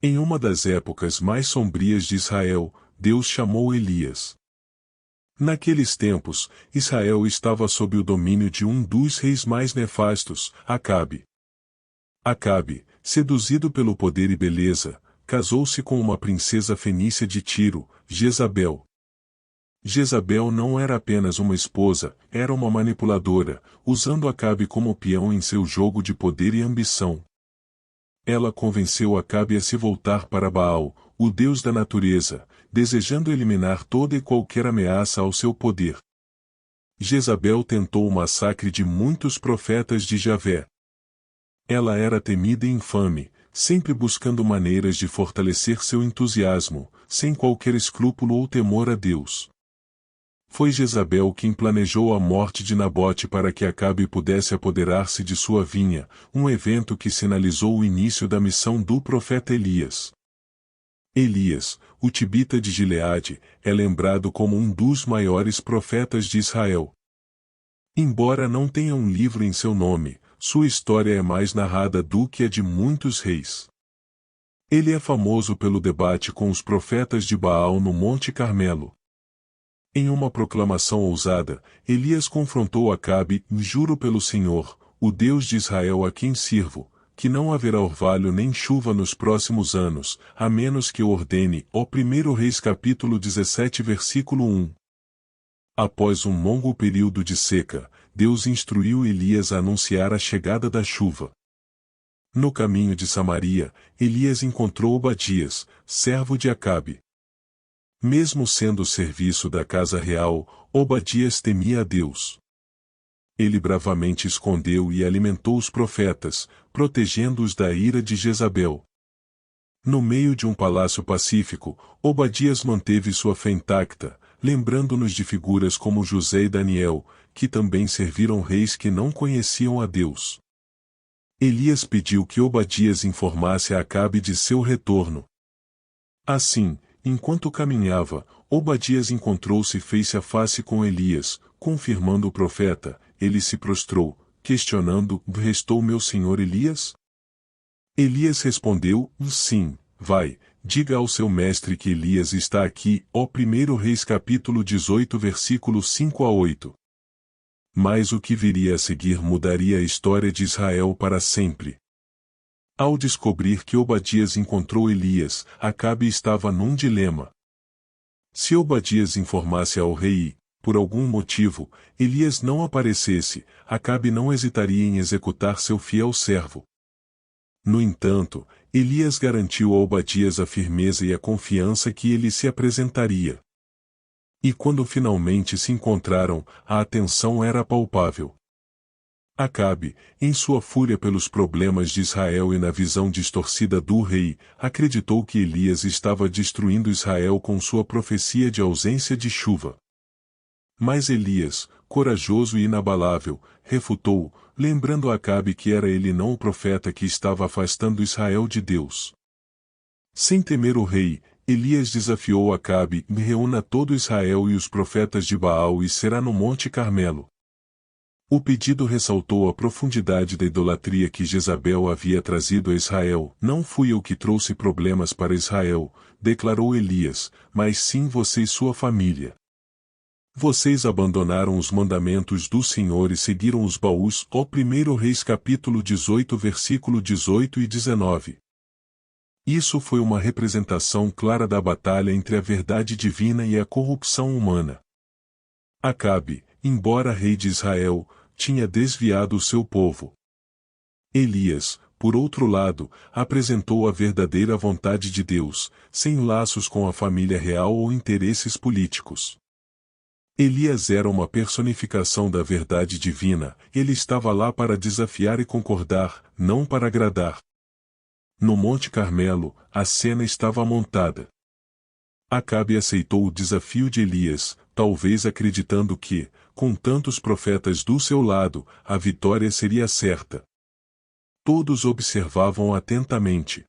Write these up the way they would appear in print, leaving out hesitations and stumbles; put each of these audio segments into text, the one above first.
Em uma das épocas mais sombrias de Israel, Deus chamou Elias. Naqueles tempos, Israel estava sob o domínio de um dos reis mais nefastos, Acabe. Acabe, seduzido pelo poder e beleza, casou-se com uma princesa fenícia de Tiro, Jezabel. Jezabel não era apenas uma esposa, era uma manipuladora, usando Acabe como peão em seu jogo de poder e ambição. Ela convenceu Acabe a se voltar para Baal, o deus da natureza, desejando eliminar toda e qualquer ameaça ao seu poder. Jezabel tentou o massacre de muitos profetas de Javé. Ela era temida e infame, sempre buscando maneiras de fortalecer seu entusiasmo, sem qualquer escrúpulo ou temor a Deus. Foi Jezabel quem planejou a morte de Nabote para que Acabe pudesse apoderar-se de sua vinha, um evento que sinalizou o início da missão do profeta Elias. Elias, o tibita de Gileade, é lembrado como um dos maiores profetas de Israel. Embora não tenha um livro em seu nome, sua história é mais narrada do que a de muitos reis. Ele é famoso pelo debate com os profetas de Baal no Monte Carmelo. Em uma proclamação ousada, Elias confrontou Acabe: "Juro pelo Senhor, o Deus de Israel a quem sirvo, que não haverá orvalho nem chuva nos próximos anos, a menos que eu ordene." 1 Reis capítulo 17 versículo 1. Após um longo período de seca, Deus instruiu Elias a anunciar a chegada da chuva. No caminho de Samaria, Elias encontrou Obadias, servo de Acabe. Mesmo sendo o serviço da casa real, Obadias temia a Deus. Ele bravamente escondeu e alimentou os profetas, protegendo-os da ira de Jezabel. No meio de um palácio pacífico, Obadias manteve sua fé intacta, lembrando-nos de figuras como José e Daniel, que também serviram reis que não conheciam a Deus. Elias pediu que Obadias informasse a Acabe de seu retorno. Assim, enquanto caminhava, Obadias encontrou-se face a face com Elias, confirmando o profeta. Ele se prostrou, questionando: "Restou meu senhor Elias?" Elias respondeu: "Sim, vai, diga ao seu mestre que Elias está aqui." 1 Reis capítulo 18 versículos 5 a 8. Mas o que viria a seguir mudaria a história de Israel para sempre. Ao descobrir que Obadias encontrou Elias, Acabe estava num dilema. Se Obadias informasse ao rei, por algum motivo, Elias não aparecesse, Acabe não hesitaria em executar seu fiel servo. No entanto, Elias garantiu a Obadias a firmeza e a confiança que ele se apresentaria. E quando finalmente se encontraram, a atenção era palpável. Acabe, em sua fúria pelos problemas de Israel e na visão distorcida do rei, acreditou que Elias estava destruindo Israel com sua profecia de ausência de chuva. Mas Elias, corajoso e inabalável, refutou, lembrando a Acabe que era ele não o profeta que estava afastando Israel de Deus. Sem temer o rei, Elias desafiou Acabe: "Reúna todo Israel e os profetas de Baal e será no Monte Carmelo." O pedido ressaltou a profundidade da idolatria que Jezabel havia trazido a Israel. "Não fui eu que trouxe problemas para Israel", declarou Elias, "mas sim você e sua família. Vocês abandonaram os mandamentos do Senhor e seguiram os baús." 1 Reis capítulo 18 versículo 18 e 19. Isso foi uma representação clara da batalha entre a verdade divina e a corrupção humana. Acabe, embora rei de Israel, tinha desviado o seu povo. Elias, por outro lado, apresentou a verdadeira vontade de Deus, sem laços com a família real ou interesses políticos. Elias era uma personificação da verdade divina, ele estava lá para desafiar e concordar, não para agradar. No Monte Carmelo, a cena estava montada. Acabe aceitou o desafio de Elias, talvez acreditando que, com tantos profetas do seu lado, a vitória seria certa. Todos observavam atentamente.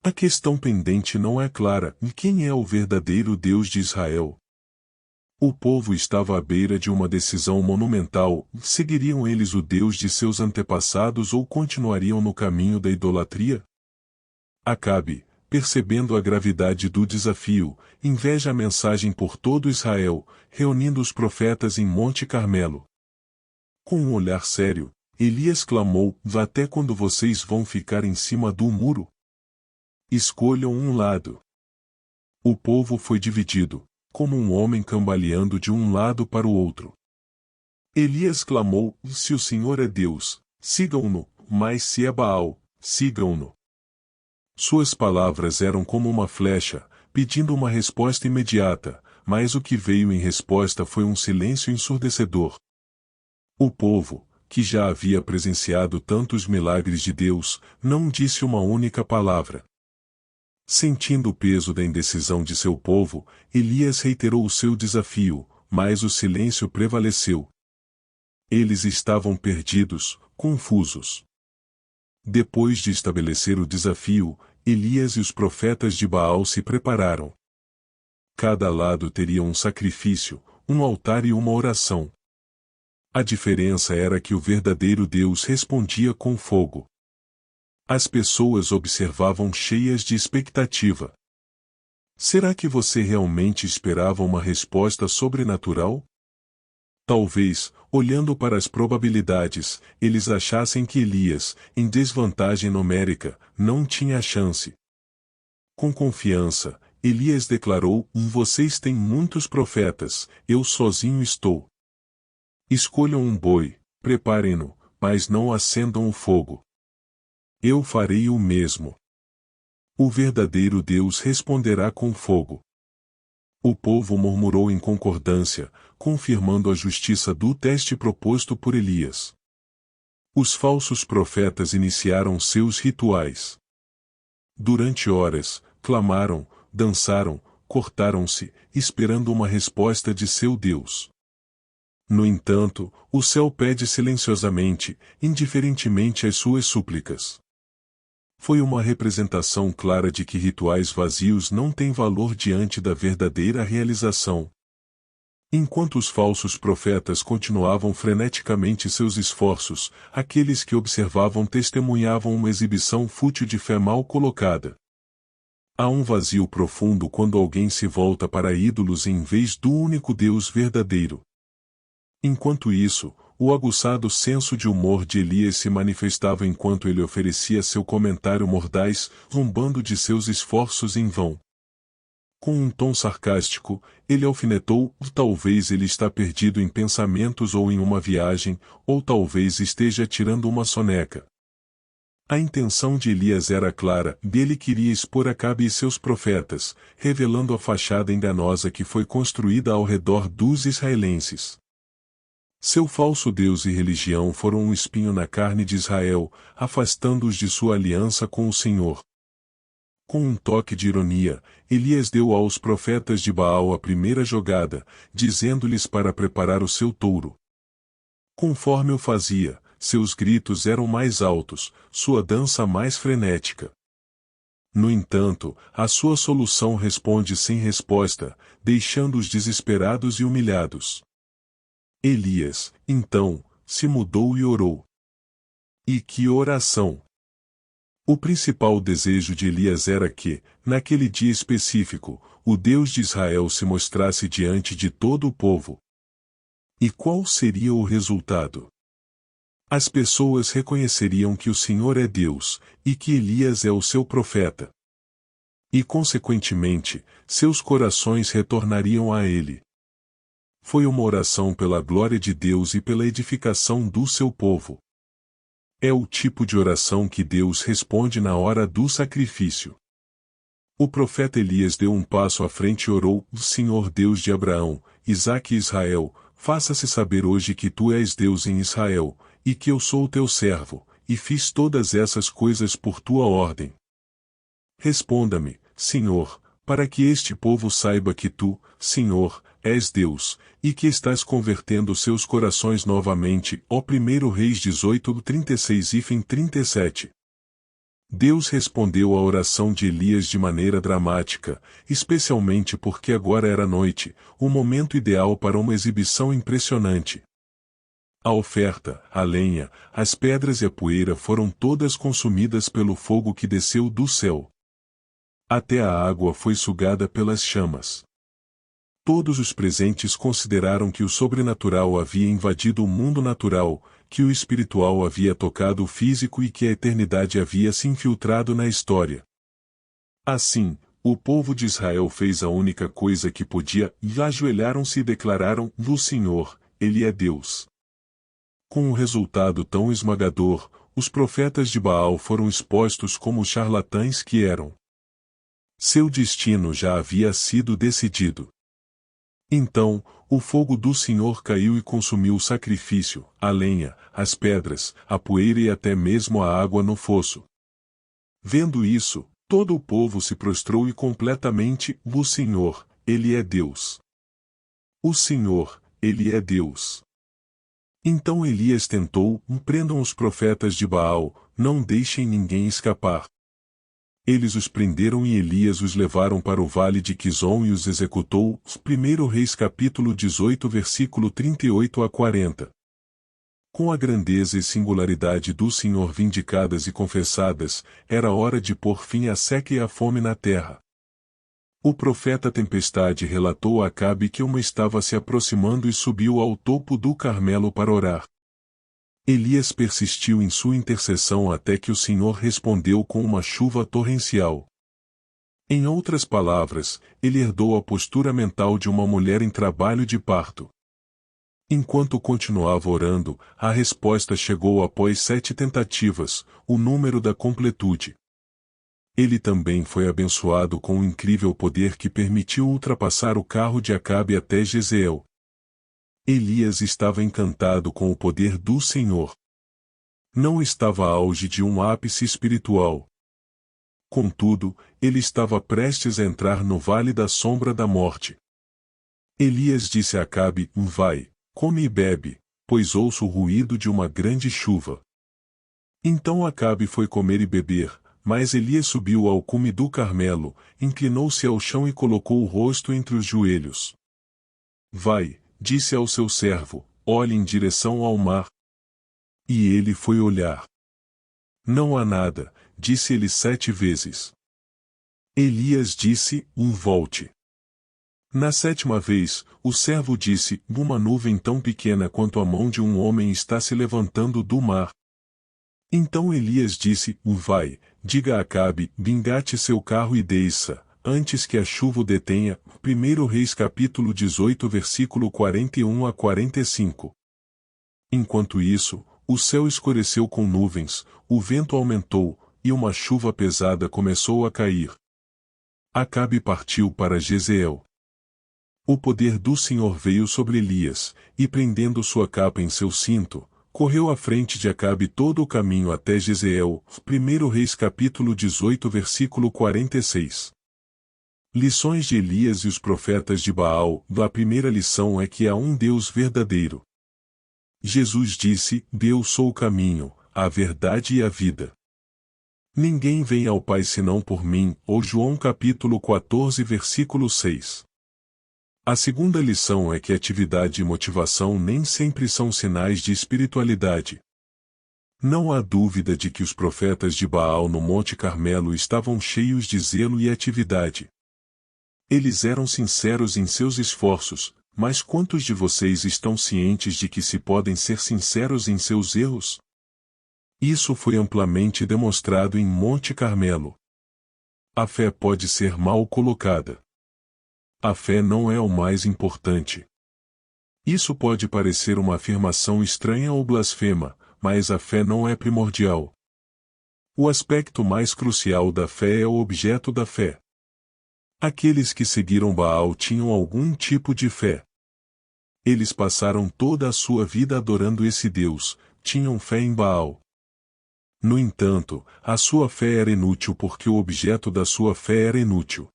A questão pendente não é clara: quem é o verdadeiro Deus de Israel? O povo estava à beira de uma decisão monumental: seguiriam eles o Deus de seus antepassados ou continuariam no caminho da idolatria? Acabe, percebendo a gravidade do desafio, inveja a mensagem por todo Israel, reunindo os profetas em Monte Carmelo. Com um olhar sério, Elias clamou: até quando vocês vão ficar em cima do muro? Escolham um lado. O povo foi dividido, como um homem cambaleando de um lado para o outro. Elias clamou: se o Senhor é Deus, sigam-no, mas se é Baal, sigam-no. Suas palavras eram como uma flecha, pedindo uma resposta imediata, mas o que veio em resposta foi um silêncio ensurdecedor. O povo, que já havia presenciado tantos milagres de Deus, não disse uma única palavra. Sentindo o peso da indecisão de seu povo, Elias reiterou o seu desafio, mas o silêncio prevaleceu. Eles estavam perdidos, confusos. Depois de estabelecer o desafio, Elias e os profetas de Baal se prepararam. Cada lado teria um sacrifício, um altar e uma oração. A diferença era que o verdadeiro Deus respondia com fogo. As pessoas observavam cheias de expectativa. Será que você realmente esperava uma resposta sobrenatural? Talvez, olhando para as probabilidades, eles achassem que Elias, em desvantagem numérica, não tinha chance. Com confiança, Elias declarou: vocês têm muitos profetas, eu sozinho estou. Escolham um boi, preparem-no, mas não acendam o fogo. Eu farei o mesmo. O verdadeiro Deus responderá com fogo. O povo murmurou em concordância, confirmando a justiça do teste proposto por Elias. Os falsos profetas iniciaram seus rituais. Durante horas, clamaram, dançaram, cortaram-se, esperando uma resposta de seu Deus. No entanto, o céu pede silenciosamente, indiferentemente às suas súplicas. Foi uma representação clara de que rituais vazios não têm valor diante da verdadeira realização. Enquanto os falsos profetas continuavam freneticamente seus esforços, aqueles que observavam testemunhavam uma exibição fútil de fé mal colocada. Há um vazio profundo quando alguém se volta para ídolos em vez do único Deus verdadeiro. Enquanto isso, o aguçado senso de humor de Elias se manifestava enquanto ele oferecia seu comentário mordaz, zombando de seus esforços em vão. Com um tom sarcástico, ele alfinetou: talvez ele está perdido em pensamentos ou em uma viagem, ou talvez esteja tirando uma soneca. A intenção de Elias era clara: ele queria expor Acabe e seus profetas, revelando a fachada enganosa que foi construída ao redor dos israelenses. Seu falso Deus e religião foram um espinho na carne de Israel, afastando-os de sua aliança com o Senhor. Com um toque de ironia, Elias deu aos profetas de Baal a primeira jogada, dizendo-lhes para preparar o seu touro. Conforme o fazia, seus gritos eram mais altos, sua dança mais frenética. No entanto, a sua solução responde sem resposta, deixando-os desesperados e humilhados. Elias, então, se mudou e orou. E que oração! O principal desejo de Elias era que, naquele dia específico, o Deus de Israel se mostrasse diante de todo o povo. E qual seria o resultado? As pessoas reconheceriam que o Senhor é Deus, e que Elias é o seu profeta. E consequentemente, seus corações retornariam a ele. Foi uma oração pela glória de Deus e pela edificação do seu povo. É o tipo de oração que Deus responde na hora do sacrifício. O profeta Elias deu um passo à frente e orou: Senhor Deus de Abraão, Isaque e Israel, faça-se saber hoje que tu és Deus em Israel, e que eu sou o teu servo, e fiz todas essas coisas por tua ordem. Responda-me, Senhor, para que este povo saiba que tu, Senhor, és Deus, e que estás convertendo seus corações novamente. Ó 1 Reis 18:36-37. Deus respondeu à oração de Elias de maneira dramática, especialmente porque agora era noite, o momento ideal para uma exibição impressionante. A oferta, a lenha, as pedras e a poeira foram todas consumidas pelo fogo que desceu do céu. Até a água foi sugada pelas chamas. Todos os presentes consideraram que o sobrenatural havia invadido o mundo natural, que o espiritual havia tocado o físico e que a eternidade havia se infiltrado na história. Assim, o povo de Israel fez a única coisa que podia, e ajoelharam-se e declararam: "O Senhor, Ele é Deus." Com um resultado tão esmagador, os profetas de Baal foram expostos como os charlatães que eram. Seu destino já havia sido decidido. Então, o fogo do Senhor caiu e consumiu o sacrifício, a lenha, as pedras, a poeira e até mesmo a água no fosso. Vendo isso, todo o povo se prostrou e completamente: "O Senhor, Ele é Deus. O Senhor, Ele é Deus." Então Elias tentou: "Prendam os profetas de Baal, não deixem ninguém escapar." Eles os prenderam e Elias os levaram para o vale de Quizon e os executou. 1 Reis capítulo 18 versículo 38 a 40. Com a grandeza e singularidade do Senhor vindicadas e confessadas, era hora de pôr fim à seca e à fome na terra. O profeta Tempestade relatou a Acabe que uma estava se aproximando e subiu ao topo do Carmelo para orar. Elias persistiu em sua intercessão até que o Senhor respondeu com uma chuva torrencial. Em outras palavras, ele herdou a postura mental de uma mulher em trabalho de parto. Enquanto continuava orando, a resposta chegou após 7 tentativas, o número da completude. Ele também foi abençoado com um incrível poder que permitiu ultrapassar o carro de Acabe até Jezeel. Elias estava encantado com o poder do Senhor. Não estava auge de um ápice espiritual. Contudo, ele estava prestes a entrar no vale da sombra da morte. Elias disse a Acabe: "Vai, come e bebe, pois ouço o ruído de uma grande chuva." Então Acabe foi comer e beber, mas Elias subiu ao cume do Carmelo, inclinou-se ao chão e colocou o rosto entre os joelhos. "Vai," disse ao seu servo, "olhe em direção ao mar." E ele foi olhar. "Não há nada," disse ele 7 vezes. Elias disse: "Volte." Na 7ª vez, o servo disse: "Uma nuvem tão pequena quanto a mão de um homem está se levantando do mar." Então Elias disse: "Vai, diga a Acabe, engate seu carro e desça, antes que a chuva o detenha." 1 Reis capítulo 18 versículo 41 a 45. Enquanto isso, o céu escureceu com nuvens, o vento aumentou, e uma chuva pesada começou a cair. Acabe partiu para Jezeel. O poder do Senhor veio sobre Elias, e prendendo sua capa em seu cinto, correu à frente de Acabe todo o caminho até Jezeel. 1 Reis capítulo 18 versículo 46. Lições de Elias e os profetas de Baal. A primeira lição é que há um Deus verdadeiro. Jesus disse: "Eu sou o caminho, a verdade e a vida. Ninguém vem ao Pai senão por mim." Ou João capítulo 14 versículo 6. A segunda lição é que atividade e motivação nem sempre são sinais de espiritualidade. Não há dúvida de que os profetas de Baal no Monte Carmelo estavam cheios de zelo e atividade. Eles eram sinceros em seus esforços, mas quantos de vocês estão cientes de que se podem ser sinceros em seus erros? Isso foi amplamente demonstrado em Monte Carmelo. A fé pode ser mal colocada. A fé não é o mais importante. Isso pode parecer uma afirmação estranha ou blasfema, mas a fé não é primordial. O aspecto mais crucial da fé é o objeto da fé. Aqueles que seguiram Baal tinham algum tipo de fé. Eles passaram toda a sua vida adorando esse Deus, tinham fé em Baal. No entanto, a sua fé era inútil porque o objeto da sua fé era inútil.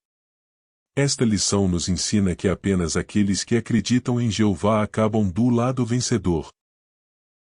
Esta lição nos ensina que apenas aqueles que acreditam em Jeová acabam do lado vencedor.